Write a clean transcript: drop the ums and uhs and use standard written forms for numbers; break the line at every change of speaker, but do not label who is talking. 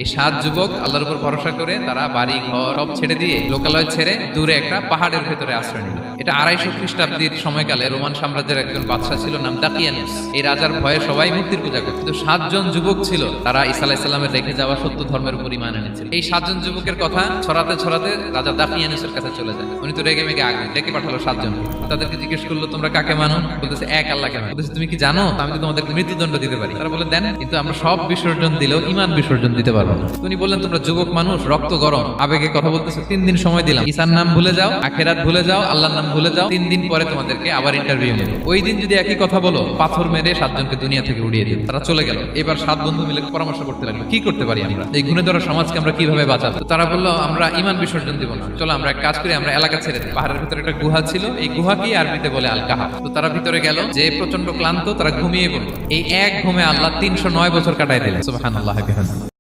এই 7 যুবক আল্লাহর উপর ভরসা করে তারা বাড়ি ঘর সব ছেড়ে দিয়ে লোকালয় ছেড়ে দূরে একটা পাহাড়ের ভেতরে আশ্রয় নিল। এটা 250 খ্রিস্টাব্দের সময়কালে রোমান সাম্রাজ্যের একজন বাদশা ছিল, নাম দাকিয়ানুস। এই রাজার ভয়ে সবাই মূর্তির পূজা করত, কিন্তু 7 জন যুবক ছিল, তারা ঈসা আলাইহিস সালামের রেখে যাওয়া সত্য ধর্মের উপর ঈমান এনেছিল। এই 7 জন যুবকের কথা ছড়াতে ছড়াতে রাজা দাকিয়ানুসের কাছে চলে যায়। উনি তো রেগে মেগে আগে ডেকে পাঠালো 7 জন। তাদেরকে জিজ্ঞেস করলো, তোমরা কাকে মানো? বলতেছে এক আল্লাহকে মানো। বলতেছে তুমি কি জানো আমি তো তোমাদেরকে মৃত্যুদণ্ড দিতে পারি? তারা বলে দেন, কিন্তু আমরা সব বিসর্জন দিলেও ঈমান বিসর্জন দিতে পারবো না। উনি বললেন, তোমরা যুবক মানুষ, রক্ত গরম, আবেগে কথা বলতেছো, 3 দিন সময় দিলাম। ঈসার নাম ভুলে যাও, আখিরাত ভুলে যাও, আল্লাহর নাম ভুলে যাও, 3 দিন পরে তোমাদেরকে আবার ইন্টারভিউ নেব। ওই দিন যদি একই কথা বলো, পাথর মেরে 7 জনকে দুনিয়া থেকে উড়িয়ে দিও। তারা চলে গেল। এবার 7 বন্ধু মিলে পরামর্শ করতে লাগলো, কি করতে পারি আমরা, এই গুণে ধরা সমাজকে আমরা কিভাবে বাঁচাবো? তারা বললো, আমরা ঈমান বিসর্জন দিব না, চলো আমরা এক কাজ করি, আমরা এলাকা ছেড়ে দিই। পাহাড়ের ভিতরে একটা গুহা ছিল, এই গুহাকেই আরবিতে বলে আল কাহাফ। তো তারা ভিতরে গেল, যে প্রচন্ড ক্লান্ত, তারা ঘুমিয়ে পড়লো। এই এক ঘুমে আল্লাহ 309 বছর কাটাই দিলেন। সুবহানাল্লাহ।